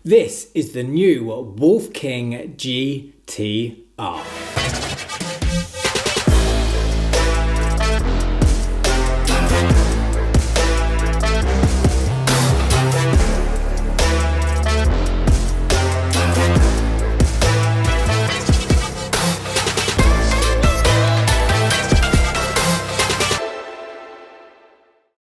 This is the new Wolf King GTR.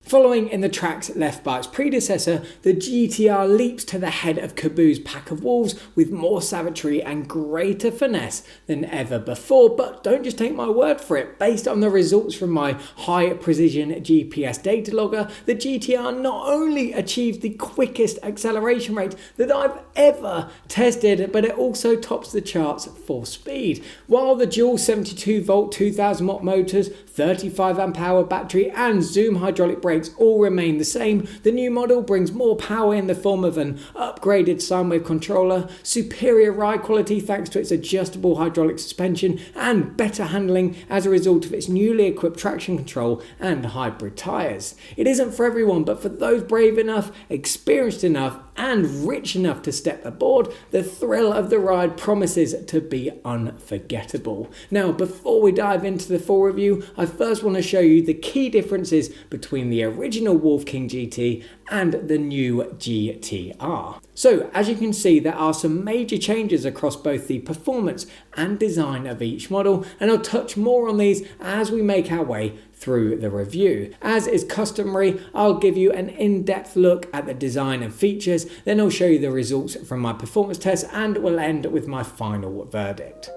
Following in the tracks left by its predecessor, the GTR leaps to the head of Kaabo's pack of wolves with more savagery and greater finesse than ever before. But don't just take my word for it. Based on the results from my high precision GPS data logger, the GTR not only achieved the quickest acceleration rate that I've ever tested, but it also tops the charts for speed. While the dual 72 volt 2000 watt motors, 35 amp hour battery and Zoom hydraulic brakes all remain the same, the new model brings more power in the form of an upgraded sine wave controller, superior ride quality thanks to its adjustable hydraulic suspension, and better handling as a result of its newly equipped traction control and hybrid tyres. It isn't for everyone, but for those brave enough, experienced enough, and rich enough to step aboard, the thrill of the ride promises to be unforgettable. Now, before we dive into the full review, I first want to show you the key differences between the original Wolf King GT and the new GTR. So, as you can see, there are some major changes across both the performance and design of each model, and I'll touch more on these as we make our way through the review. As is customary, I'll give you an in-depth look at the design and features, then I'll show you the results from my performance test, and we'll end with my final verdict.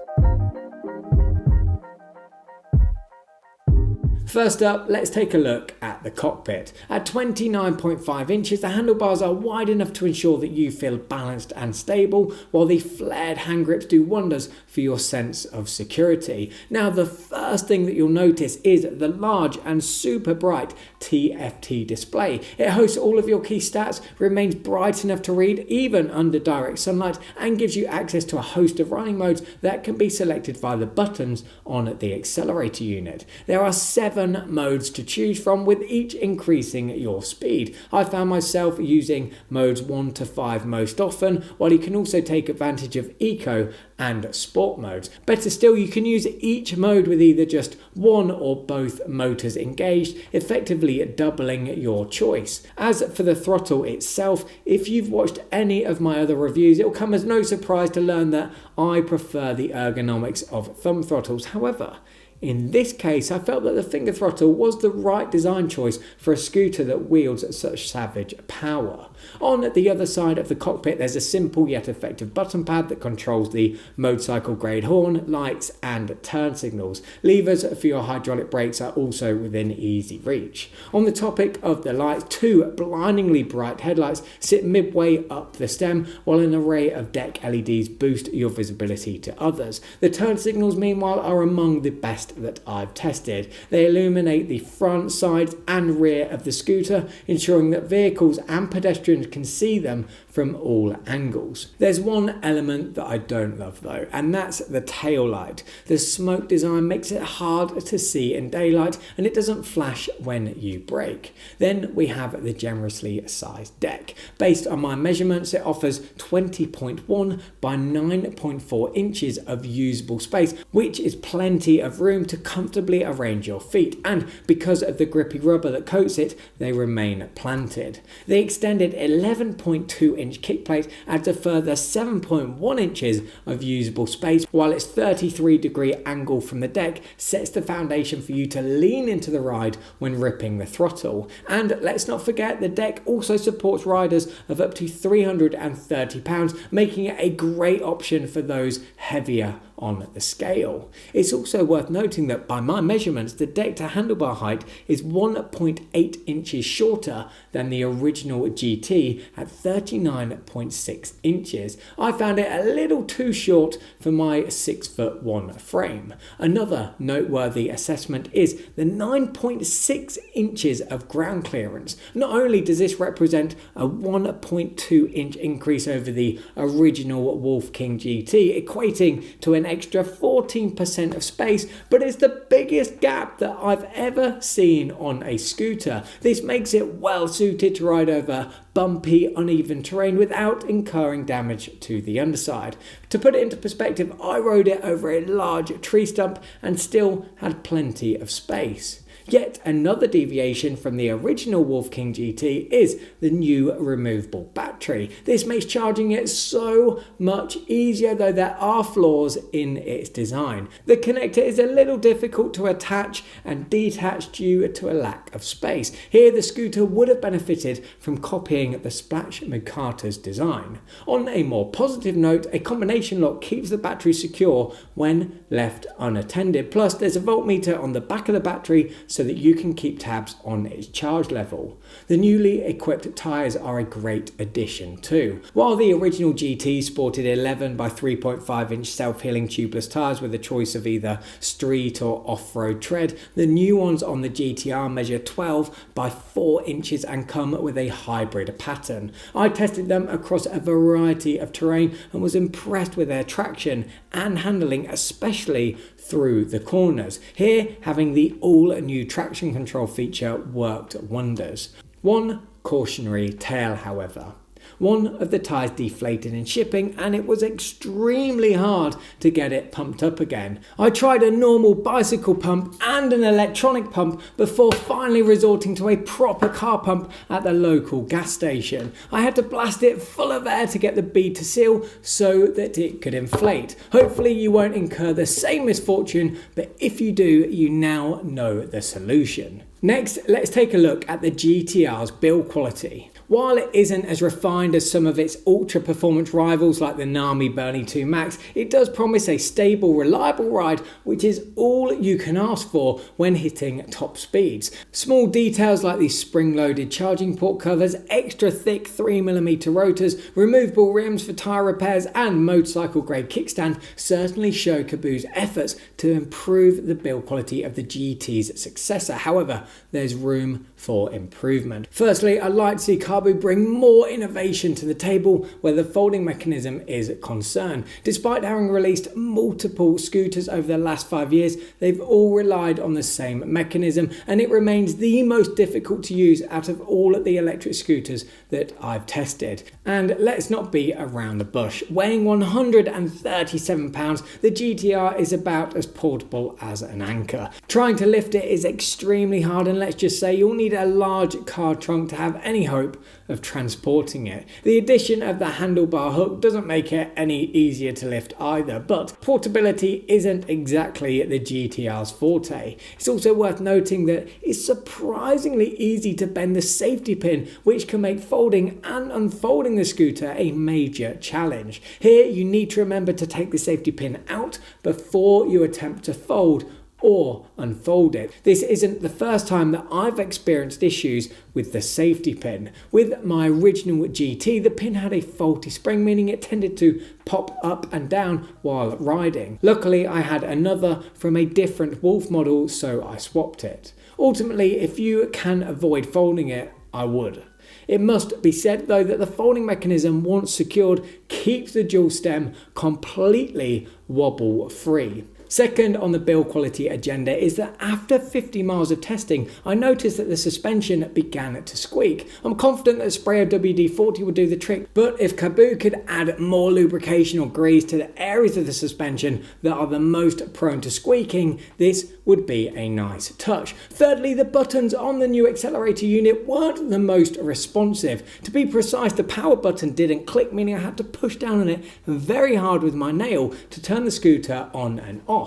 First up, let's take a look at the cockpit. At 29.5 inches, the handlebars are wide enough to ensure that you feel balanced and stable, while the flared hand grips do wonders for your sense of security. Now, the first thing that you'll notice is the large and super bright TFT display. It hosts all of your key stats, remains bright enough to read even under direct sunlight, and gives you access to a host of riding modes that can be selected via the buttons on the accelerator unit. There are 7 modes to choose from, with each increasing your speed. I found myself using modes 1 to 5 most often, while you can also take advantage of eco and sport modes. Better still, you can use each mode with either just one or both motors engaged, effectively doubling your choice. As for the throttle itself, if you've watched any of my other reviews, it will come as no surprise to learn that I prefer the ergonomics of thumb throttles. However, in this case, I felt that the finger throttle was the right design choice for a scooter that wields such savage power. On the other side of the cockpit, there's a simple yet effective button pad that controls the motorcycle grade horn, lights and turn signals. Levers for your hydraulic brakes are also within easy reach. On the topic of the lights, 2 blindingly bright headlights sit midway up the stem, while an array of deck LEDs boost your visibility to others. The turn signals, meanwhile, are among the best that I've tested. They illuminate the front, sides and rear of the scooter, ensuring that vehicles and pedestrians can see them from all angles. There's one element that I don't love though, and that's the tail light. The smoke design makes it hard to see in daylight, and it doesn't flash when you brake. Then we have the generously sized deck. Based on my measurements, it offers 20.1 by 9.4 inches of usable space, which is plenty of room to comfortably arrange your feet, and because of the grippy rubber that coats it, they remain planted. The extended 11.2 inch kick plate adds a further 7.1 inches of usable space, while its 33-degree angle from the deck sets the foundation for you to lean into the ride when ripping the throttle. And let's not forget, the deck also supports riders of up to 330 pounds, making it a great option for those heavier on the scale. It's also worth noting that by my measurements, the deck to handlebar height is 1.8 inches shorter than the original GT at 39.6 inches. I found it a little too short for my 6'1" frame. Another noteworthy assessment is the 9.6 inches of ground clearance. Not only does this represent a 1.2 inch increase over the original Wolf King GT, equating to an extra 14% of space, but it's the biggest gap that I've ever seen on a scooter. This makes it well suited to ride over bumpy, uneven terrain without incurring damage to the underside. To put it into perspective, I rode it over a large tree stump and still had plenty of space. Yet another deviation from the original Wolf King GT is the new removable battery. This makes charging it so much easier, though there are flaws in its design. The connector is a little difficult to attach and detach due to a lack of space. Here the scooter would have benefited from copying the Splash Mikata's design. On a more positive note, a combination lock keeps the battery secure when left unattended. Plus there's a voltmeter on the back of the battery so that you can keep tabs on its charge level. The newly equipped tyres are a great addition too. While the original GT sported 11 by 3.5 inch self-healing tubeless tyres with a choice of either street or off-road tread, the new ones on the GTR measure 12 by 4 inches and come with a hybrid pattern. I tested them across a variety of terrain and was impressed with their traction and handling, especially through the corners. Here, having the all-new traction control feature worked wonders. One cautionary tale, however. One of the tyres deflated in shipping and it was extremely hard to get it pumped up again. I tried a normal bicycle pump and an electronic pump before finally resorting to a proper car pump at the local gas station. I had to blast it full of air to get the bead to seal so that it could inflate. Hopefully you won't incur the same misfortune, but if you do, you now know the solution. Next, let's take a look at the GTR's build quality. While it isn't as refined as some of its ultra-performance rivals like the NAMI Burn-e 2 Max, it does promise a stable, reliable ride, which is all you can ask for when hitting top speeds. Small details like these spring-loaded charging port covers, extra thick 3mm rotors, removable rims for tyre repairs and motorcycle-grade kickstand certainly show Kaaboe's efforts to improve the build quality of the GT's successor. However, there's room for improvement. Firstly, I'd like to see Kaaboe bring more innovation to the table where the folding mechanism is concerned. Despite having released multiple scooters over the last 5 years, they've all relied on the same mechanism and it remains the most difficult to use out of all of the electric scooters that I've tested. And let's not beat around the bush. Weighing 137 pounds, the GTR is about as portable as an anchor. Trying to lift it is extremely hard and let's just say you'll need a large car trunk to have any hope of transporting it. The addition of the handlebar hook doesn't make it any easier to lift either, but portability isn't exactly the GTR's forte. It's also worth noting that it's surprisingly easy to bend the safety pin, which can make folding and unfolding the scooter a major challenge. Here you need to remember to take the safety pin out before you attempt to fold or unfold it. This isn't the first time that I've experienced issues with the safety pin. With my original GT, the pin had a faulty spring, meaning it tended to pop up and down while riding. Luckily, I had another from a different Wolf model, so I swapped it. Ultimately, if you can avoid folding it, I would. It must be said though that the folding mechanism, once secured, keeps the dual stem completely wobble free. Second on the build quality agenda is that after 50 miles of testing, I noticed that the suspension began to squeak. I'm confident that a spray of WD-40 would do the trick, but if Kaaboe could add more lubrication or grease to the areas of the suspension that are the most prone to squeaking, this would be a nice touch. Thirdly, the buttons on the new accelerator unit weren't the most responsive. To be precise, the power button didn't click, meaning I had to push down on it very hard with my nail to turn the scooter on and off.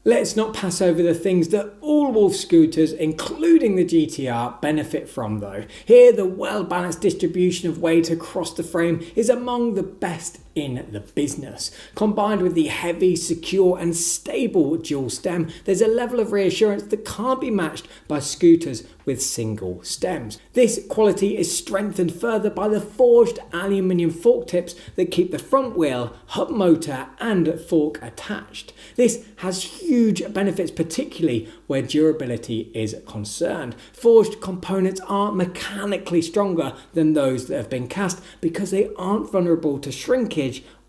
Let's not pass over the things that all Wolf scooters, including the GTR, benefit from though. Here, the well-balanced distribution of weight across the frame is among the best in the business. Combined with the heavy, secure and stable dual stem, there's a level of reassurance that can't be matched by scooters with single stems. This quality is strengthened further by the forged aluminium fork tips that keep the front wheel, hub motor and fork attached. This has huge benefits, particularly where durability is concerned. Forged components are mechanically stronger than those that have been cast because they aren't vulnerable to shrinkage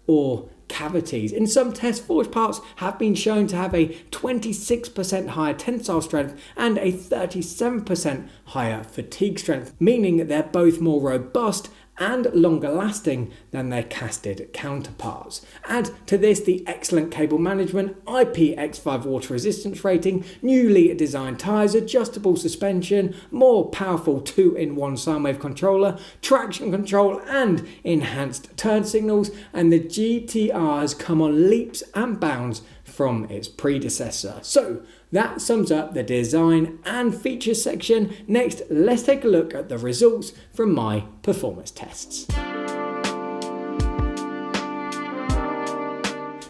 or cavities. In some tests, forged parts have been shown to have a 26% higher tensile strength and a 37% higher fatigue strength, meaning they're both more robust and longer lasting than their casted counterparts. Add to this the excellent cable management, IPX5 water resistance rating, newly designed tyres, adjustable suspension, more powerful 2-in-1 sine wave controller, traction control and enhanced turn signals, and the GTR has come on leaps and bounds from its predecessor. So that sums up the design and features section. Next, let's take a look at the results from my performance tests.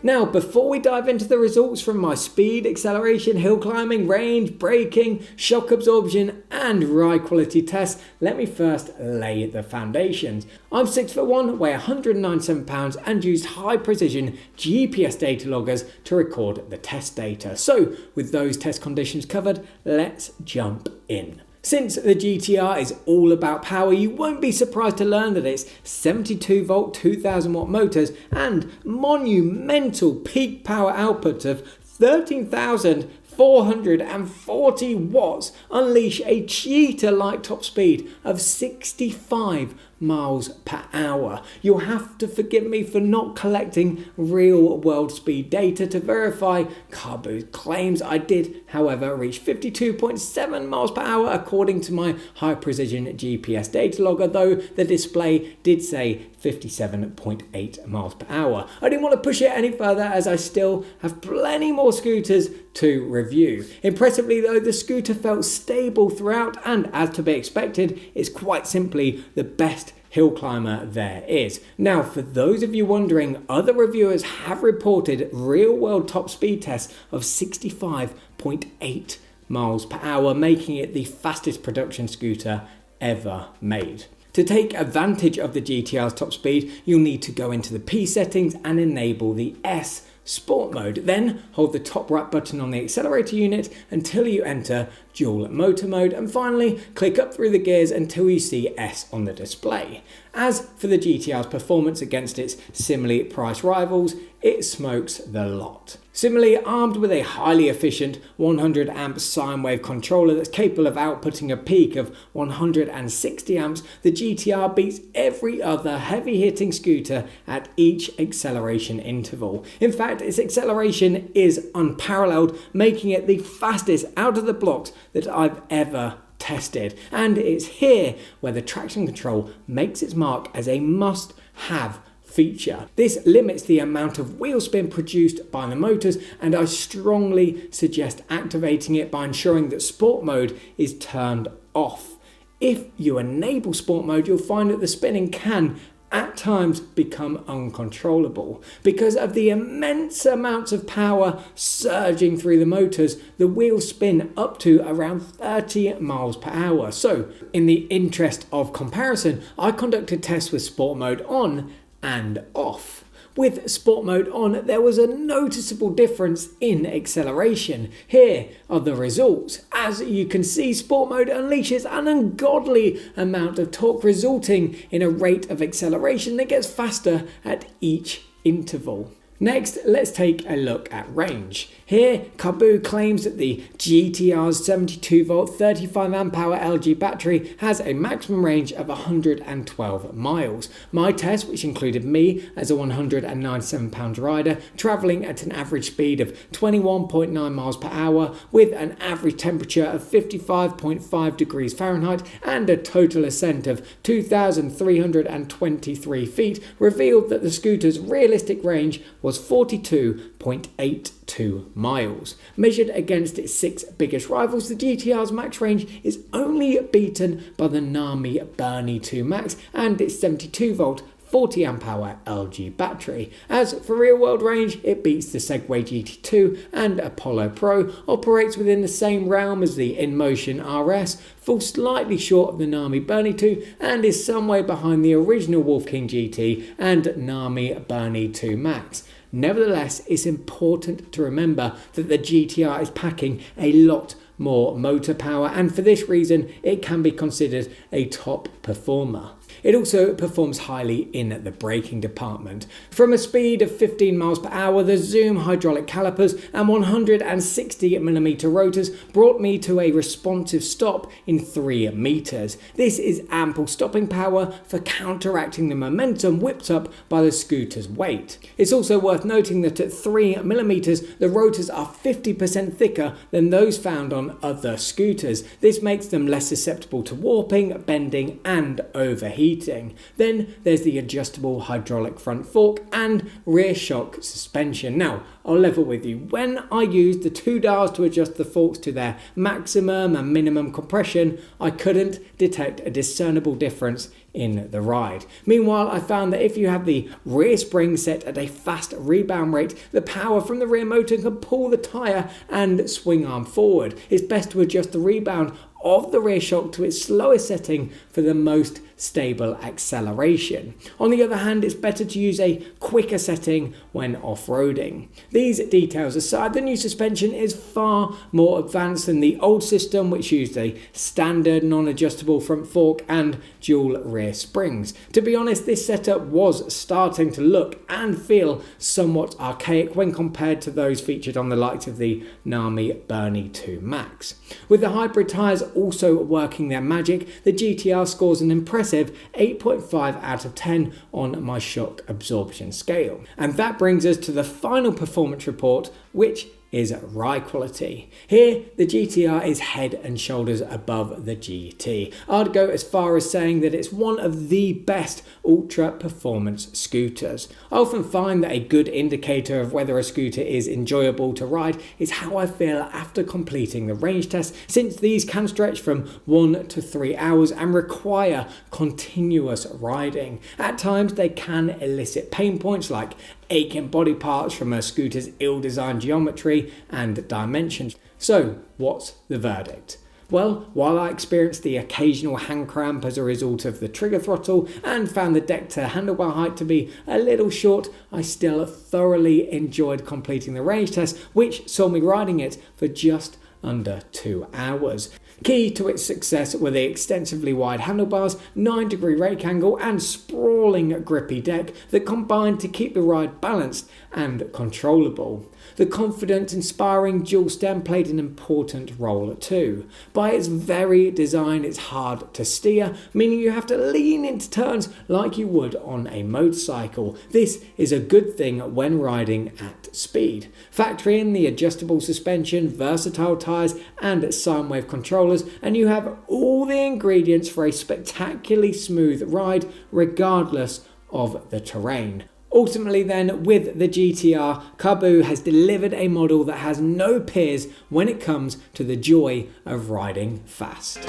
Now, before we dive into the results from my speed, acceleration, hill climbing, range, braking, shock absorption and ride quality tests, let me first lay the foundations. I'm 6'1", weigh 197 pounds and used high precision GPS data loggers to record the test data. So with those test conditions covered, let's jump in. Since the GTR is all about power, you won't be surprised to learn that its 72 volt 2000 watt motors and monumental peak power output of 13,440 watts unleash a cheetah-like top speed of 65 miles per hour. You'll have to forgive me for not collecting real world speed data to verify Kaabo's claims. I did, however, reach 52.7 miles per hour according to my high precision GPS data logger, though the display did say 57.8 miles per hour. I didn't want to push it any further as I still have plenty more scooters to review. Impressively though, the scooter felt stable throughout and, as to be expected, is quite simply the best hill climber there is. Now, for those of you wondering, other reviewers have reported real-world top speed tests of 65.8 miles per hour, making it the fastest production scooter ever made. To take advantage of the GTR's top speed, you'll need to go into the P settings and enable the S Sport mode. Then hold the top right button on the accelerator unit until you enter dual motor mode, and finally click up through the gears until you see S on the display. As for the GTR's performance against its similarly priced rivals, it smokes the lot. Similarly, armed with a highly efficient 100 amp sine wave controller that's capable of outputting a peak of 160 amps, the GTR beats every other heavy hitting scooter at each acceleration interval. In fact, its acceleration is unparalleled, making it the fastest out of the blocks that I've ever tested. And it's here where the traction control makes its mark as a must-have feature. This limits the amount of wheel spin produced by the motors, and I strongly suggest activating it by ensuring that sport mode is turned off. If you enable sport mode, you'll find that the spinning can at times become uncontrollable. Because of the immense amounts of power surging through the motors, the wheels spin up to around 30 miles per hour. So, in the interest of comparison, I conducted tests with sport mode on and off. With sport mode on, there was a noticeable difference in acceleration. Here are the results. As you can see, sport mode unleashes an ungodly amount of torque, resulting in a rate of acceleration that gets faster at each interval. Next, let's take a look at range. Here, Kaaboo claims that the GTR's 72 volt 35 amp hour LG battery has a maximum range of 112 miles. My test, which included me as a 197 pound rider, travelling at an average speed of 21.9 miles per hour with an average temperature of 55.5 degrees Fahrenheit and a total ascent of 2,323 feet, revealed that the scooter's realistic range was 42.82 miles. Measured against its 6 biggest rivals, the GTR's max range is only beaten by the NAMI Burn-e 2 Max and its 72 volt 40 amp hour LG battery. As for real world range, it beats the Segway GT2 and Apollo Pro, operates within the same realm as the InMotion RS, falls slightly short of the NAMI Burn-e 2 and is some way behind the original Wolf King GT and NAMI Burn-e 2 Max. Nevertheless, it's important to remember that the GTR is packing a lot more motor power, and for this reason it can be considered a top performer. It also performs highly in the braking department. From a speed of 15 miles per hour, the Zoom hydraulic calipers and 160mm rotors brought me to a responsive stop in 3 meters. This is ample stopping power for counteracting the momentum whipped up by the scooter's weight. It's also worth noting that at 3mm, the rotors are 50% thicker than those found on other scooters. This makes them less susceptible to warping, bending, and overheating. Then there's the adjustable hydraulic front fork and rear shock suspension. Now, I'll level with you. When I used the 2 dials to adjust the forks to their maximum and minimum compression, I couldn't detect a discernible difference in the ride. Meanwhile, I found that if you have the rear spring set at a fast rebound rate, the power from the rear motor can pull the tyre and swing arm forward. It's best to adjust the rebound of the rear shock to its slowest setting for the most stable acceleration. On the other hand, it's better to use a quicker setting when off-roading. These details aside, the new suspension is far more advanced than the old system, which used a standard non-adjustable front fork and dual rear springs. To be honest, this setup was starting to look and feel somewhat archaic when compared to those featured on the likes of the NAMI Burn-e 2 Max. With the hybrid tyres also working their magic, the GTR scores an impressive 8.5 out of 10 on my shock absorption scale. And that brings us to the final performance report, which is ride quality. Here, the GTR is head and shoulders above the GT. I'd go as far as saying that it's one of the best ultra performance scooters. I often find that a good indicator of whether a scooter is enjoyable to ride is how I feel after completing the range test, since these can stretch from 1 to 3 hours and require continuous riding. At times, they can elicit pain points like aching body parts from a scooter's ill-designed geometry and dimensions. So, what's the verdict? Well, while I experienced the occasional hand cramp as a result of the trigger throttle and found the deck to handlebar height to be a little short, I still thoroughly enjoyed completing the range test, which saw me riding it for just under 2 hours. Key to its success were the extensively wide handlebars, 9-degree rake angle and sprawling grippy deck that combined to keep the ride balanced and controllable. The confident, inspiring dual stem played an important role too. By its very design, it's hard to steer, meaning you have to lean into turns like you would on a motorcycle. This is a good thing when riding at speed. Factor in the adjustable suspension, versatile tyres and sine wave controllers, and you have all the ingredients for a spectacularly smooth ride regardless of the terrain. Ultimately then, with the GTR, Kaaboe has delivered a model that has no peers when it comes to the joy of riding fast.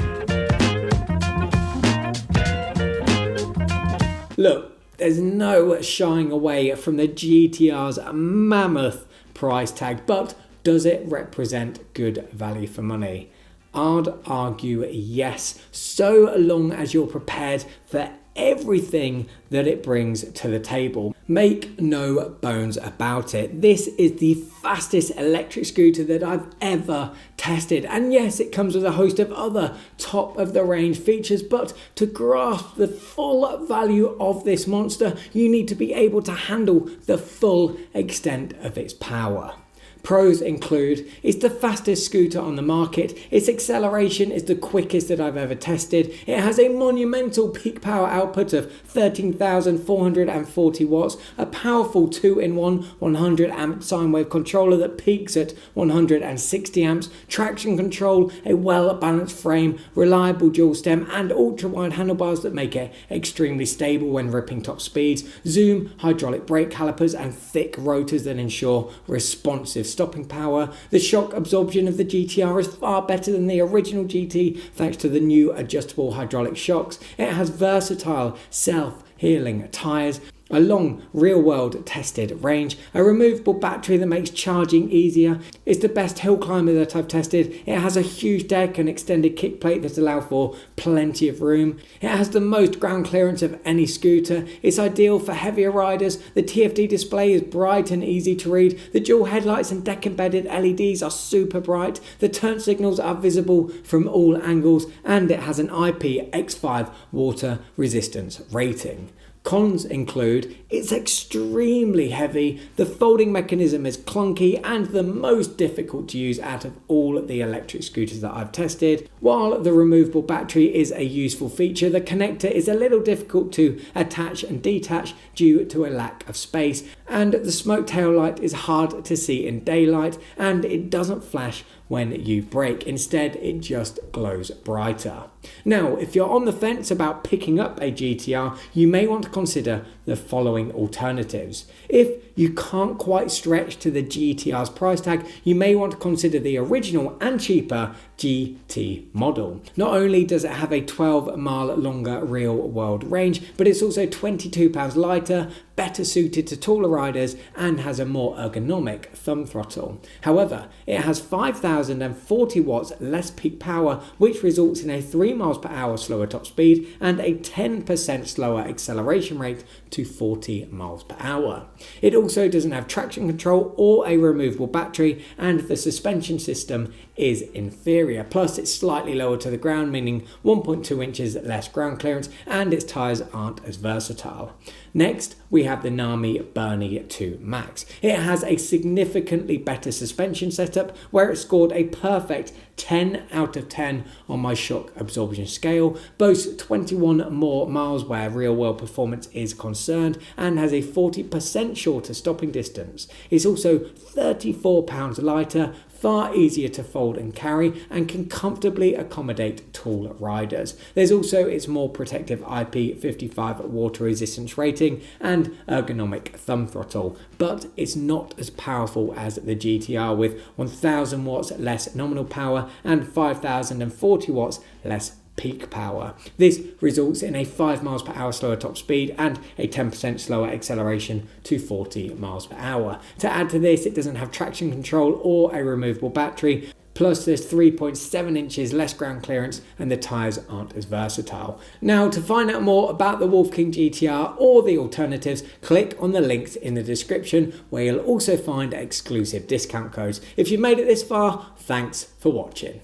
Look, there's no shying away from the GTR's mammoth price tag, but does it represent good value for money? I'd argue yes, so long as you're prepared for everything that it brings to the table. Make no bones about it, this is the fastest electric scooter that I've ever tested. And yes, it comes with a host of other top of the range features, but to grasp the full value of this monster, you need to be able to handle the full extent of its power. Pros include, it's the fastest scooter on the market, its acceleration is the quickest that I've ever tested, it has a monumental peak power output of 13,440 watts, a powerful 2-in-1 100 amp sine wave controller that peaks at 160 amps, traction control, a well balanced frame, reliable dual stem and ultra wide handlebars that make it extremely stable when ripping top speeds, Zoom hydraulic brake calipers and thick rotors that ensure responsive stopping power. The shock absorption of the GTR is far better than the original GT thanks to the new adjustable hydraulic shocks. It has versatile self-healing tyres. a long real-world tested range, a removable battery that makes charging easier. It's the best hill climber that I've tested. It has a huge deck and extended kick plate that allow for plenty of room. It has the most ground clearance of any scooter. It's ideal for heavier riders. The TFT display is bright and easy to read. The dual headlights and deck embedded LEDs are super bright. The turn signals are visible from all angles, and it has an IPX5 water resistance rating. Cons include it's extremely heavy, the folding mechanism is clunky and the most difficult to use out of all the electric scooters that I've tested. While the removable battery is a useful feature, the connector is a little difficult to attach and detach due to a lack of space, and the smoke tail light is hard to see in daylight, and it doesn't flash when you brake. Instead, it just glows brighter. Now, if you're on the fence about picking up a GTR, you may want to consider the following alternatives. If you can't quite stretch to the GTR's price tag, you may want to consider the original and cheaper GT model. Not only does it have a 12-mile longer real-world range, but it's also £22 lighter, better suited to taller riders, and has a more ergonomic thumb throttle. However, it has 5,040 watts less peak power, which results in a 3 miles per hour slower top speed and a 10% slower acceleration rate to 40 miles per hour. It also doesn't have traction control or a removable battery, and the suspension system is inferior. Plus, it's slightly lower to the ground, meaning 1.2 inches less ground clearance, and its tyres aren't as versatile. Next, we have the NAMI Burn-e 2 Max. It has a significantly better suspension setup, where it scored a perfect 10 out of 10 on my shock absorption scale, boasts 21 more miles where real-world performance is concerned, and has a 40% shorter stopping distance. It's also 34 pounds lighter, far easier to fold and carry, and can comfortably accommodate tall riders. There's also its more protective IP55 water resistance rating and ergonomic thumb throttle, but it's not as powerful as the GTR, with 1000 watts less nominal power and 5040 watts less peak power. This results in a 5 miles per hour slower top speed and a 10% slower acceleration to 40 miles per hour. To add to this, it doesn't have traction control or a removable battery. Plus, there's 3.7 inches less ground clearance, and the tyres aren't as versatile. Now, to find out more about the Wolf King GTR or the alternatives, click on the links in the description, where you'll also find exclusive discount codes. If you've made it this far, thanks for watching.